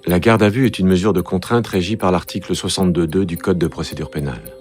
La garde à vue est une mesure de contrainte régie par l'article 62.2 du Code de procédure pénale.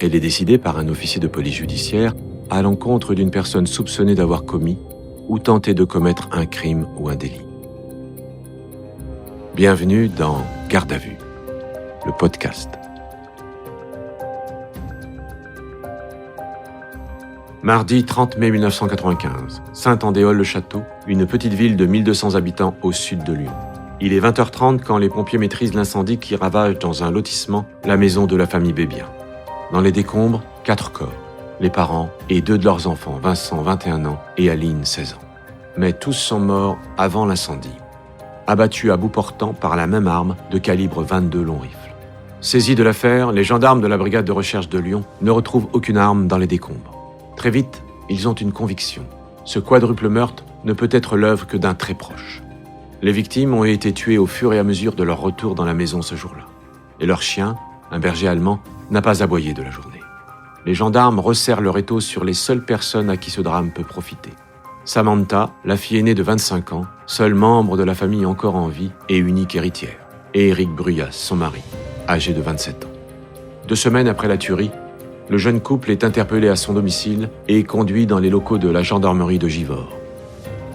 Elle est décidée par un officier de police judiciaire à l'encontre d'une personne soupçonnée d'avoir commis ou tenté de commettre un crime ou un délit. Bienvenue dans Garde à vue, le podcast. Mardi 30 mai 1995, Saint-Andéol-le-Château, une petite ville de 1200 habitants au sud de Lyon. Il est 20h30 quand les pompiers maîtrisent l'incendie qui ravage dans un lotissement la maison de la famille Bébien. Dans les décombres, 4 corps, les parents et 2 de leurs enfants, Vincent, 21 ans, et Aline, 16 ans. Mais tous sont morts avant l'incendie, abattus à bout portant par la même arme de calibre 22 long rifle. Saisis de l'affaire, les gendarmes de la brigade de recherche de Lyon ne retrouvent aucune arme dans les décombres. Très vite, ils ont une conviction. Ce quadruple meurtre ne peut être l'œuvre que d'un très proche. Les victimes ont été tuées au fur et à mesure de leur retour dans la maison ce jour-là. Et leur chien, un berger allemand, n'a pas aboyé de la journée. Les gendarmes resserrent leur étau sur les seules personnes à qui ce drame peut profiter. Samantha, la fille aînée de 25 ans, seul membre de la famille encore en vie et unique héritière. Et Éric Bruyas, son mari, âgé de 27 ans. 2 semaines après la tuerie, le jeune couple est interpellé à son domicile et conduit dans les locaux de la gendarmerie de Givors.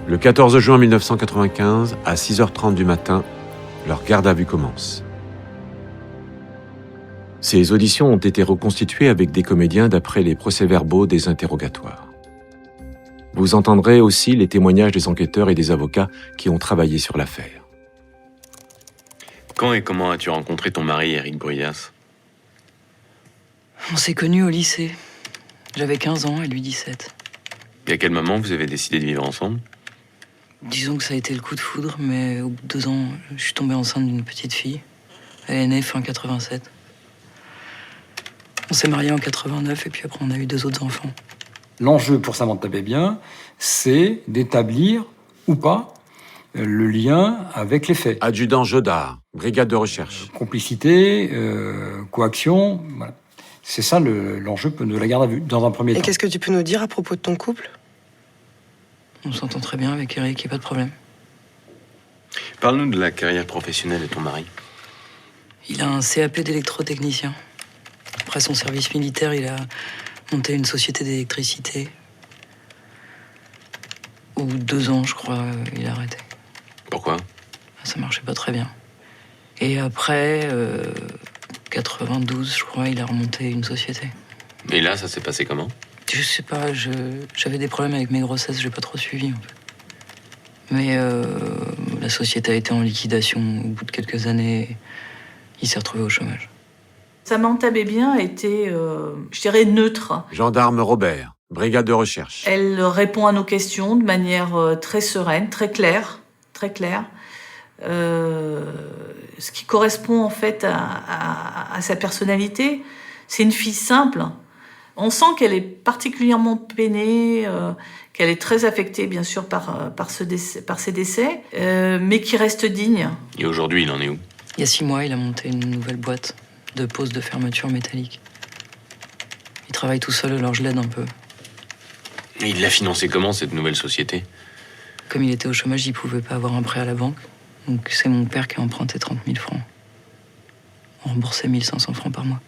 Le 14 juin 1995, à 6h30 du matin, leur garde à vue commence. Ces auditions ont été reconstituées avec des comédiens d'après les procès-verbaux des interrogatoires. Vous entendrez aussi les témoignages des enquêteurs et des avocats qui ont travaillé sur l'affaire. Quand et comment as-tu rencontré ton mari, Éric Bruyas ? On s'est connus au lycée. J'avais 15 ans et lui 17. Et à quel moment vous avez décidé de vivre ensemble ? Disons que ça a été le coup de foudre, mais au bout de 2 ans, je suis tombée enceinte d'une petite fille. Elle est née fin 87. On s'est mariés en 89 et puis après on a eu 2 autres enfants. L'enjeu pour Samantha Bébien, c'est d'établir ou pas le lien avec les faits. Adjudant Jodard, brigade de recherche. Complicité, coaction, voilà. C'est ça l'enjeu de la garde à vue, dans un premier temps. Et qu'est-ce que tu peux nous dire à propos de ton couple ? On s'entend très bien avec Eric, il n'y a pas de problème. Parle-nous de la carrière professionnelle de ton mari. Il a un CAP d'électrotechnicien. Après son service militaire, il a monté une société d'électricité. Au bout de 2 ans, je crois, il a arrêté. Pourquoi ? Ça marchait pas très bien. Et après, 92, je crois, il a remonté une société. Et là, ça s'est passé comment ? Je sais pas, j'avais des problèmes avec mes grossesses, j'ai pas trop suivi en fait. Mais la société a été en liquidation au bout de quelques années. Il s'est retrouvé au chômage. Samantha Bébien était, je dirais, neutre. Gendarme Robert, brigade de recherche. Elle répond à nos questions de manière très sereine, très claire. Ce qui correspond en fait à sa personnalité. C'est une fille simple. On sent qu'elle est particulièrement peinée, qu'elle est très affectée bien sûr par ces décès, mais qui reste digne. Et aujourd'hui, il en est où ? Il y a 6 mois, il a monté une nouvelle boîte de pose de fermeture métallique. Il travaille tout seul, alors je l'aide un peu. Et il l'a financé comment, cette nouvelle société ? Comme il était au chômage, il pouvait pas avoir un prêt à la banque. Donc c'est mon père qui a emprunté 30 000 francs. On remboursait 1 500 francs par mois.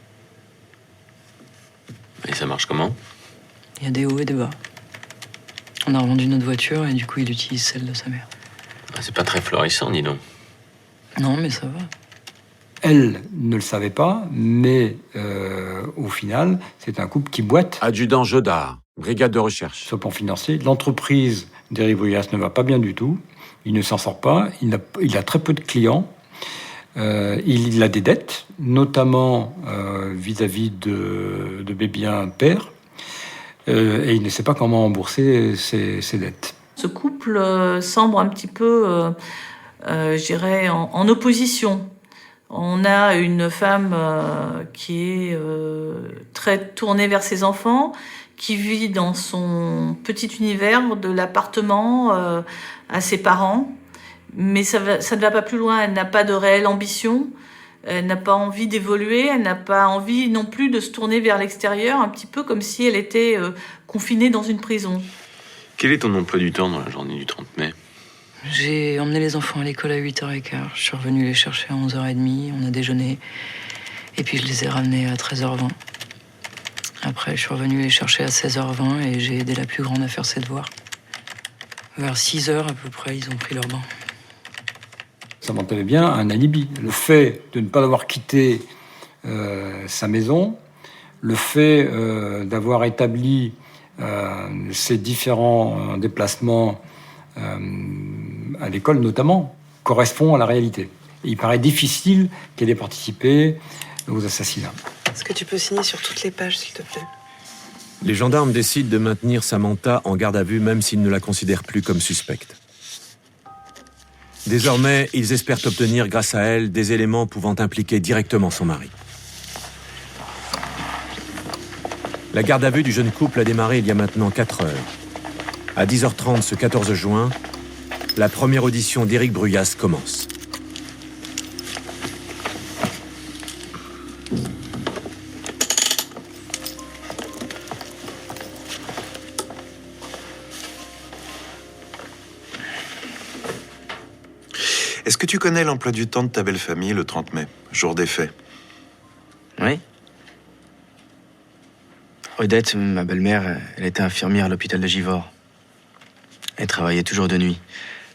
Et ça marche comment ? Il y a des hauts et des bas. On a revendu notre voiture et du coup, il utilise celle de sa mère. C'est pas très florissant, dis donc. Non, mais ça va. Elle ne le savait pas, mais au final, c'est un couple qui boite. Adjudant Jodard, brigade de recherche. Sur le plan financier, l'entreprise d'Éric Bruyas ne va pas bien du tout. Il ne s'en sort pas. Il a très peu de clients. Il a des dettes, notamment vis-à-vis de Bébien père. Et il ne sait pas comment rembourser ses dettes. Ce couple semble un petit peu, je dirais, en opposition. On a une femme qui est très tournée vers ses enfants, qui vit dans son petit univers de l'appartement à ses parents. Mais ça ne va pas plus loin, elle n'a pas de réelle ambition, elle n'a pas envie d'évoluer, elle n'a pas envie non plus de se tourner vers l'extérieur, un petit peu comme si elle était confinée dans une prison. Quel est ton emploi du temps dans la journée du 30 mai ? J'ai emmené les enfants à l'école à 8h15. Je suis revenue les chercher à 11h30. On a déjeuné. Et puis je les ai ramenés à 13h20. Après, je suis revenue les chercher à 16h20 et j'ai aidé la plus grande à faire ses devoirs. Vers 6h à peu près, ils ont pris leur bain. Ça montait bien un alibi. Le fait de ne pas avoir quitté sa maison, le fait d'avoir établi ces différents déplacements à l'école notamment, correspond à la réalité. Et il paraît difficile qu'elle ait participé aux assassinats. Est-ce que tu peux signer sur toutes les pages, s'il te plaît? Les gendarmes décident de maintenir Samantha en garde à vue même s'ils ne la considèrent plus comme suspecte. Désormais, ils espèrent obtenir grâce à elle des éléments pouvant impliquer directement son mari. La garde à vue du jeune couple a démarré il y a maintenant 4 heures. À 10h30 ce 14 juin, la première audition d'Éric Bruyas commence. Est-ce que tu connais l'emploi du temps de ta belle famille le 30 mai, jour des faits? Oui. Odette, ma belle-mère, elle était infirmière à l'hôpital de Givors. Elle travaillait toujours de nuit,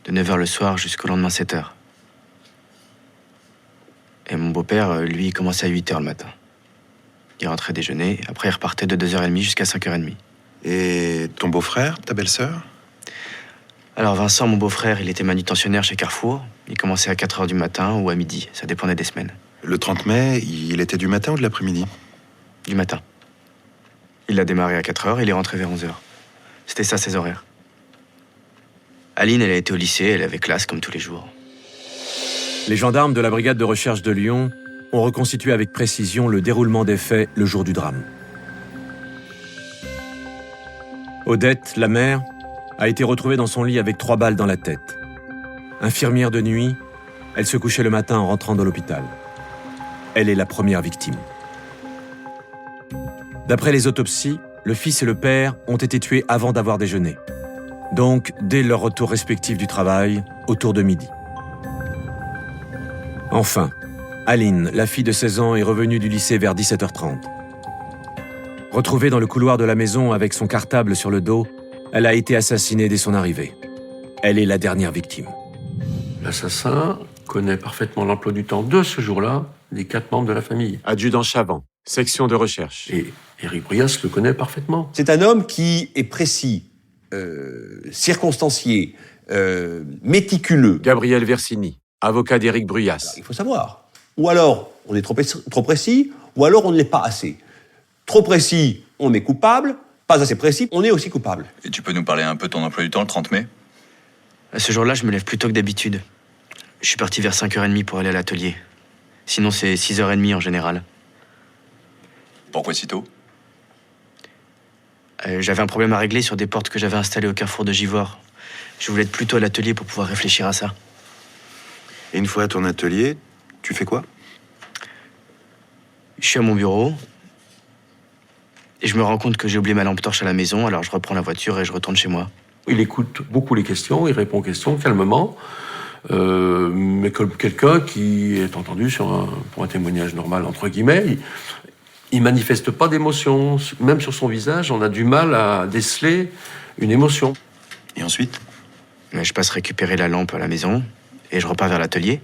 de 9h le soir jusqu'au lendemain 7h. Et mon beau-père, lui, il commençait à 8h le matin. Il rentrait déjeuner, après il repartait de 2h30 jusqu'à 5h30. Et ton beau-frère, ta belle-sœur? Alors Vincent, mon beau-frère, il était manutentionnaire chez Carrefour. Il commençait à 4h du matin ou à midi, ça dépendait des semaines. Le 30 mai, il était du matin ou de l'après-midi? Du matin. Il a démarré à 4h et il est rentré vers 11h. C'était ça, ses horaires. Aline, elle a été au lycée, elle avait classe comme tous les jours. Les gendarmes de la brigade de recherche de Lyon ont reconstitué avec précision le déroulement des faits le jour du drame. Odette, la mère, a été retrouvée dans son lit avec 3 balles dans la tête. Infirmière de nuit, elle se couchait le matin en rentrant dans l'hôpital. Elle est la première victime. D'après les autopsies, le fils et le père ont été tués avant d'avoir déjeuné. Donc, dès leur retour respectif du travail, autour de midi. Enfin, Aline, la fille de 16 ans, est revenue du lycée vers 17h30. Retrouvée dans le couloir de la maison avec son cartable sur le dos, elle a été assassinée dès son arrivée. Elle est la dernière victime. L'assassin connaît parfaitement l'emploi du temps de ce jour-là des 4 membres de la famille. Adjudant Chavant, section de recherche. Et Éric Bruyas le connaît parfaitement. C'est un homme qui est précis, circonstancié, méticuleux. Gabriel Versini, avocat d'Éric Bruyas. Il faut savoir. Ou alors, on est trop précis, ou alors on ne l'est pas assez. Trop précis, on est coupable. Pas assez précis, on est aussi coupable. Et tu peux nous parler un peu de ton emploi du temps le 30 mai? Ce jour-là, je me lève plus tôt que d'habitude. Je suis parti vers 5h30 pour aller à l'atelier. Sinon, c'est 6h30 en général. Pourquoi si tôt? J'avais un problème à régler sur des portes que j'avais installées au carrefour de Givors. Je voulais être plus tôt à l'atelier pour pouvoir réfléchir à ça. Et une fois à ton atelier, tu fais quoi? Je suis à mon bureau et je me rends compte que j'ai oublié ma lampe torche à la maison, alors je reprends la voiture et je retourne chez moi. Il écoute beaucoup les questions, il répond aux questions calmement, mais comme quelqu'un qui est entendu pour un témoignage normal, entre guillemets. Il manifeste pas d'émotion. Même sur son visage, on a du mal à déceler une émotion. Et ensuite? Je passe récupérer la lampe à la maison et je repars vers l'atelier.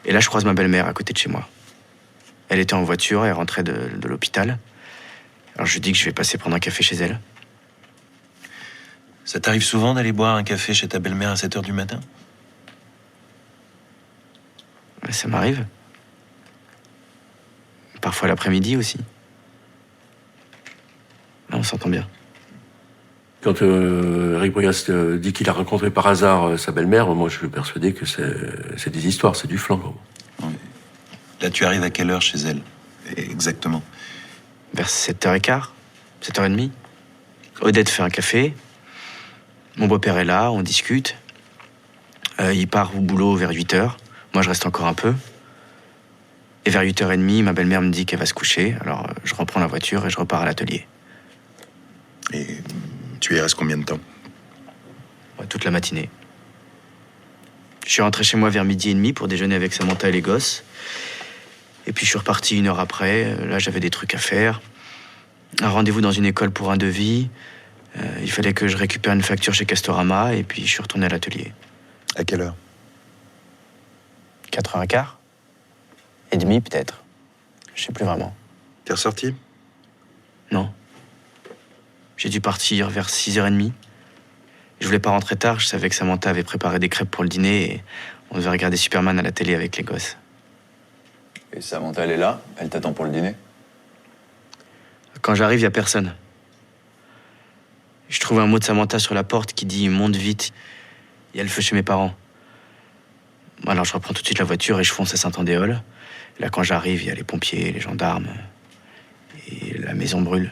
Et là, je croise ma belle-mère à côté de chez moi. Elle était en voiture, elle rentrait de l'hôpital. Alors je lui dis que je vais passer prendre un café chez elle. Ça t'arrive souvent d'aller boire un café chez ta belle-mère à 7h du matin? Ça m'arrive. Parfois l'après-midi aussi. Là, on s'entend bien. Quand Éric Bruyas dit qu'il a rencontré par hasard sa belle-mère, moi je suis persuadé que c'est des histoires, c'est du flan. Là, tu arrives à quelle heure chez elle? Exactement. Vers 7h15, 7h30. Odette fait un café. Mon beau-père est là, on discute. Il part au boulot vers 8h. Moi, je reste encore un peu. Et vers 8h30, ma belle-mère me dit qu'elle va se coucher. Alors, je reprends la voiture et je repars à l'atelier. Et tu y restes combien de temps? Toute la matinée. Je suis rentré chez moi vers 12h30 pour déjeuner avec Samantha et les gosses. Et puis je suis reparti 1 heure après. Là, j'avais des trucs à faire. Un rendez-vous dans une école pour un devis. Il fallait que je récupère une facture chez Castorama. Et puis je suis retourné à l'atelier. À quelle heure? 4h15 et demi peut-être. Je sais plus vraiment. T'es ressorti? Non. J'ai dû partir vers 6h30. Je voulais pas rentrer tard, je savais que Samantha avait préparé des crêpes pour le dîner et on devait regarder Superman à la télé avec les gosses. Et Samantha, elle est là? Elle t'attend pour le dîner? Quand j'arrive, il y a personne. Je trouve un mot de Samantha sur la porte qui dit « monte vite ». Il y a le feu chez mes parents. Alors je reprends tout de suite la voiture et je fonce à Saint-Andéol. Là, quand j'arrive, il y a les pompiers, les gendarmes et la maison brûle.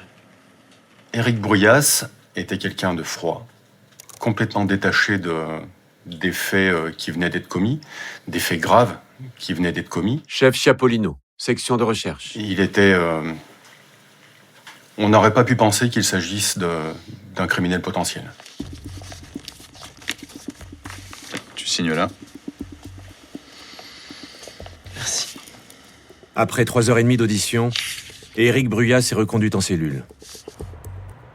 Éric Bruyas était quelqu'un de froid, complètement détaché des faits qui venaient d'être commis, des faits graves qui venaient d'être commis. Chef Chiapolino, section de recherche. Il était... on n'aurait pas pu penser qu'il s'agisse d'un criminel potentiel. Tu signes là? Merci. Après 3h30 d'audition, Éric Bruyas est reconduit en cellule.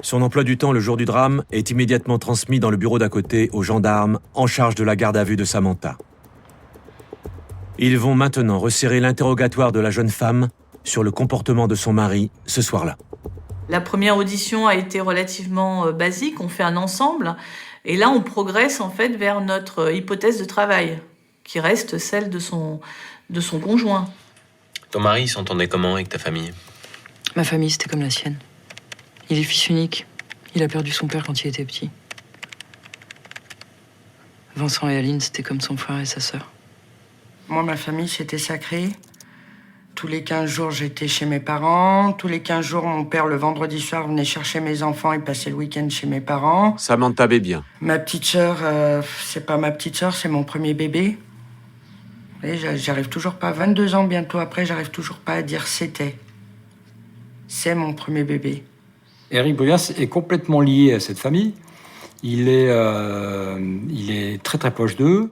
Son emploi du temps le jour du drame est immédiatement transmis dans le bureau d'à côté aux gendarmes en charge de la garde à vue de Samantha. Ils vont maintenant resserrer l'interrogatoire de la jeune femme sur le comportement de son mari ce soir-là. La première audition a été relativement basique, on fait un ensemble, et là on progresse en fait vers notre hypothèse de travail, qui reste celle de son conjoint. Ton mari s'entendait comment avec ta famille? Ma famille, c'était comme la sienne. Il est fils unique. Il a perdu son père quand il était petit. Vincent et Aline, c'était comme son frère et sa sœur. Moi, ma famille, c'était sacré. Tous les 15 jours, j'étais chez mes parents. Tous les 15 jours, mon père, le vendredi soir, venait chercher mes enfants et passait le week-end chez mes parents. Samantha Bébien. Ma petite sœur, c'est pas ma petite sœur, c'est mon premier bébé. Et j'arrive toujours pas, 22 ans bientôt après, j'arrive toujours pas à dire c'était. C'est mon premier bébé. Éric Bruyas est complètement lié à cette famille. Il est très très proche d'eux.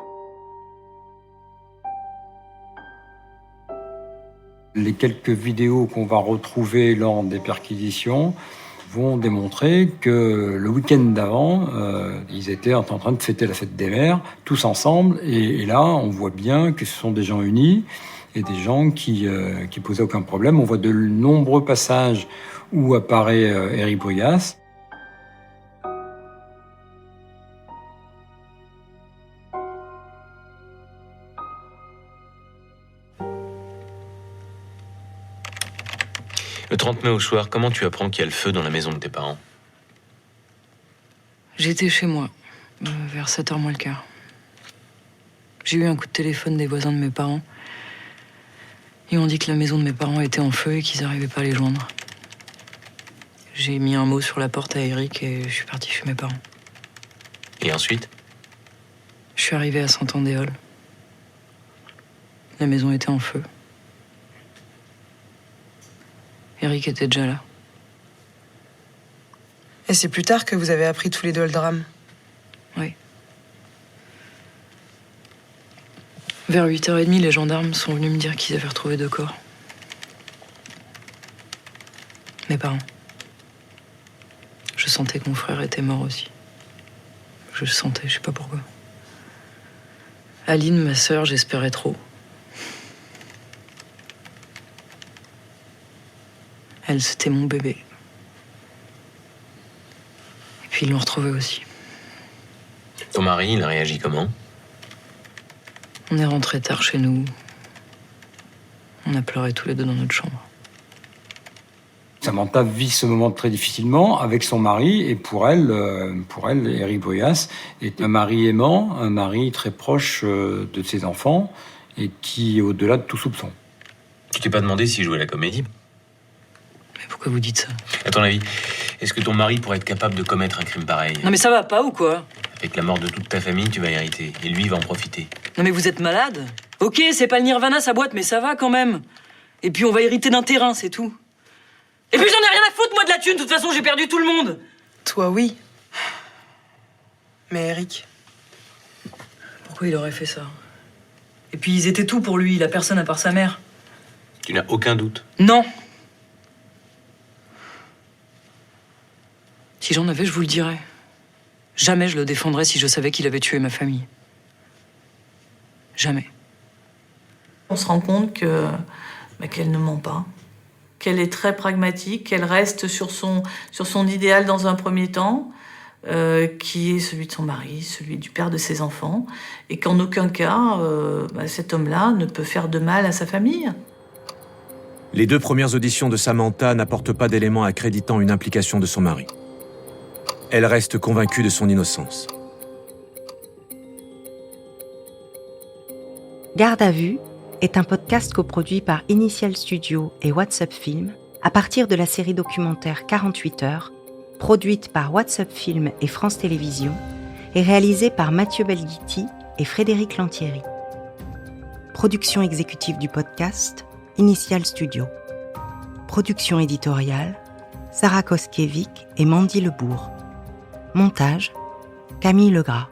Les quelques vidéos qu'on va retrouver lors des perquisitions vont démontrer que le week-end d'avant, ils étaient en train de fêter la fête des mères, tous ensemble. Et là, on voit bien que ce sont des gens unis et des gens qui posaient aucun problème. On voit de nombreux passages où apparaît Éric Bruyas. Le 30 mai au soir, comment tu apprends qu'il y a le feu dans la maison de tes parents? J'étais chez moi, vers 7h moins le quart. J'ai eu un coup de téléphone des voisins de mes parents. Ils m'ont dit que la maison de mes parents était en feu et qu'ils n'arrivaient pas à les joindre. J'ai mis un mot sur la porte à Eric et je suis partie chez mes parents. Et ensuite? Je suis arrivée à Saint-Andéol. La maison était en feu. Eric était déjà là. Et c'est plus tard que vous avez appris tous les deux le drame? Oui. Vers 8h30, les gendarmes sont venus me dire qu'ils avaient retrouvé 2 corps. Mes parents. Je sentais que mon frère était mort aussi. Je le sentais, je sais pas pourquoi. Aline, ma sœur, j'espérais trop. Elle, c'était mon bébé. Et puis ils l'ont retrouvé aussi. Ton mari, il a réagi comment? On est rentrés tard chez nous. On a pleuré tous les deux dans notre chambre. Samantha vit ce moment très difficilement avec son mari, et pour elle, Éric Bruyas est un mari aimant, un mari très proche de ses enfants, et qui est au-delà de tout soupçon. Tu t'es pas demandé s'il jouait la comédie? Mais pourquoi vous dites ça? À ton avis, est-ce que ton mari pourrait être capable de commettre un crime pareil? Non mais ça va pas ou quoi? Avec la mort de toute ta famille, tu vas hériter. Et lui, il va en profiter. Non mais vous êtes malade? Ok, c'est pas le Nirvana sa boîte, mais ça va quand même. Et puis on va hériter d'un terrain, c'est tout. Et puis j'en ai rien à foutre moi de la thune, de toute façon j'ai perdu tout le monde. Toi, oui. Mais Eric, Pourquoi il aurait fait ça? Et puis ils étaient tout pour lui, il a personne à part sa mère. Tu n'as aucun doute? Non. Si j'en avais, je vous le dirais. Jamais je le défendrais si je savais qu'il avait tué ma famille. Jamais. On se rend compte que qu'elle ne ment pas, qu'elle est très pragmatique, qu'elle reste sur son idéal dans un premier temps, qui est celui de son mari, celui du père de ses enfants, et qu'en aucun cas, cet homme-là ne peut faire de mal à sa famille. Les 2 premières auditions de Samantha n'apportent pas d'éléments accréditant une implication de son mari. Elle reste convaincue de son innocence. Garde à vue est un podcast coproduit par Initial Studio et WhatsApp Film à partir de la série documentaire 48 heures, produite par WhatsApp Film et France Télévisions et réalisée par Mathieu Belghiti et Frédéric Lantieri. Production exécutive du podcast, Initial Studio. Production éditoriale, Sarah Koskiewicz et Mandy Lebourg. Montage, Camille Legras.